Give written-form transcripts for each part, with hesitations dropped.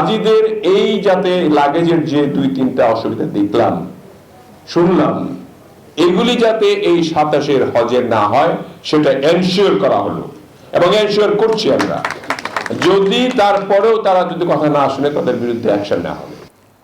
হাজিদের এই যাতে লাগেজের যে 2-3টা অসুবিধা দেখলাম শুনলাম, এগুলি যাতে এই 27-এর হজে না হয় সেটা এনশিওর করা হলো এবং এনশিওর করছি আমরা। যদি তারপরেও তারা যদি কথা না শুনে তাদের বিরুদ্ধে অ্যাকশন নেওয়া হবে।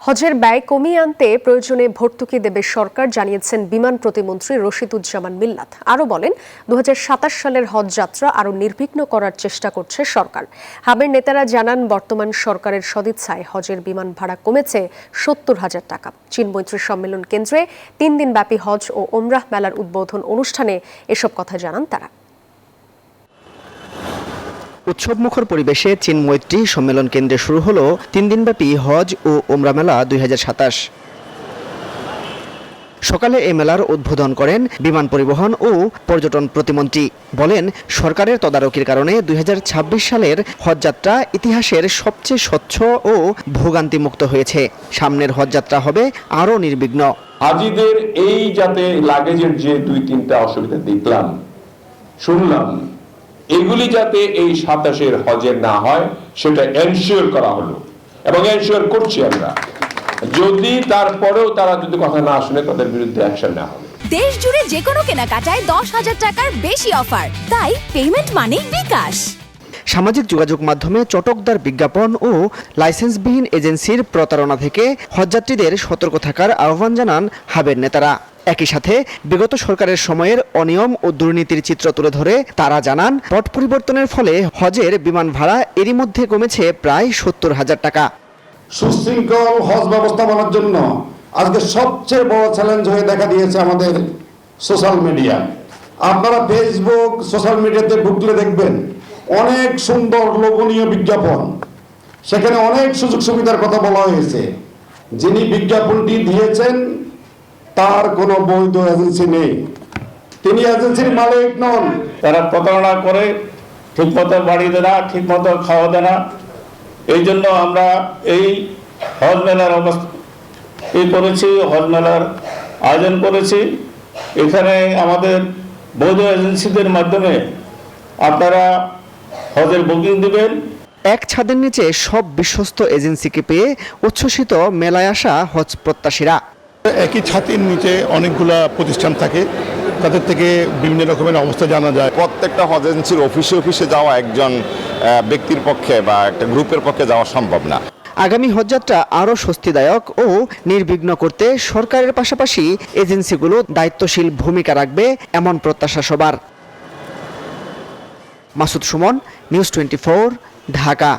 হজের ব্যয় কমিয়ে আনতে প্রয়োজনে ভর্তুকি দেবে সরকার, জানিয়েছেন বিমান প্রতিমন্ত্রী রশিদুজ্জামান মিল্লাত। আরও বলেন, 2027 সালের হজ যাত্রা আরও নির্বিঘ্ন করার চেষ্টা করছে সরকার। হাবের নেতারা জানান, বর্তমান সরকারের সদিচ্ছায় হজের বিমান ভাড়া কমেছে 70,000 টাকা। চীন মৈত্রী সম্মেলন কেন্দ্রে 3 দিনব্যাপী হজ ও ওমরাহ মেলার উদ্বোধন অনুষ্ঠানে এসব কথা জানান তারা। উৎসবমুখর পরিবেশে চীন মৈত্রী সম্মেলন কেন্দ্রে শুরু হলো 3 দিনব্যাপী হজ ও ওমরা মেলা 2027। সকালে এই মেলার উদ্বোধন করেন বিমান পরিবহন ও পর্যটন প্রতিমন্ত্রী। বলেন, সরকারের তদারকির কারণে 2026 সালের হজযাত্রা ইতিহাসের সবচেয়ে স্বচ্ছ ও ভোগান্তিমুক্ত হয়েছে। সামনের হজযাত্রা হবে আরও নির্বিঘ্ন। হাজিদের এই যাতে লাগেজের যে 2-3টা অসুবিধা দেখলাম শুনলাম, এগুলি যাতে এই 27-এর হজে না হয় সেটা এনশিওর করা হলো এবং এনশিওর করছি আমরা। যদি তারপরেও তারা যদি কথা না শুনে তাদের বিরুদ্ধে অ্যাকশন নেওয়া হবে। দেশ জুড়ে যে কোনো কেনাকাটায় 10,000 টাকার বেশি অফার, তাই পেমেন্ট মানেই বিকাশ। সামাজিক যোগাযোগ মাধ্যমে চটকদার বিজ্ঞাপন ও লাইসেন্সবিহীন এজেন্সির প্রতারণা থেকে হজযাত্রীদের সতর্ক থাকার আহ্বান জানান হাবের নেতারা। একই সাথে বিগত সরকারের সময়ের অনিয়ম ও দুর্নীতির চিত্র তুলে ধরে তারা জানান, পট পরিবর্তনের ফলে হজের বিমান ভাড়া এরই মধ্যে কমেছে প্রায় 70,000 টাকা। সুশৃঙ্খল হজ ব্যবস্থাপনার জন্য আজকে সবচেয়ে বড় চ্যালেঞ্জ হয়ে দেখা দিয়েছে আমাদের সোশ্যাল মিডিয়া। আপনারা ফেসবুক, সোশ্যাল মিডিয়াতে ঢুকলে দেখবেন অনেক সুন্দর লোভনীয় বিজ্ঞাপন, সেখানে অনেক সুযোগ সুবিধার কথা বলা হয়েছে। যিনি বিজ্ঞাপনটি দিয়েছেন তার কোনো বৈধ এজেন্সি নেই, তিনি এজেন্সির মালিক নন। তারা প্রতারণা করে, ঠিকমতো বাড়ি দেয় না, ঠিকমতো খাওয়া দেয় না। এই জন্য আমরা এই হজ মেলার করেছি, হজ মেলার আয়োজন করেছি। এখানে আমাদের বৈধ এজেন্সিদের মাধ্যমে আপনারা হজের বুকিং দিবেন। এক ছাদের নিচে সব বিশ্বস্ত এজেন্সিকে পেয়ে উচ্ছ্বসিত মেলায় আসা হজ প্রত্যাশীরা। একই ছাতির নিচে অনেকগুলা প্রতিষ্ঠান থাকে, তাদের থেকে বিভিন্ন রকমের অবস্থা জানা যায়। প্রত্যেকটা হজ এজেন্সির অফিসে যাওয়া একজন ব্যক্তির পক্ষে বা একটা গ্রুপের পক্ষে যাওয়া সম্ভব না। আগামী হজযাত্রা আরও স্বস্তিদায়ক ও নির্বিঘ্ন করতে সরকারের পাশাপাশি এজেন্সিগুলো দায়িত্বশীল ভূমিকা রাখবে, এমন প্রত্যাশা সবার। মাসুদ সুমন, নিউজ 24, ঢাকা।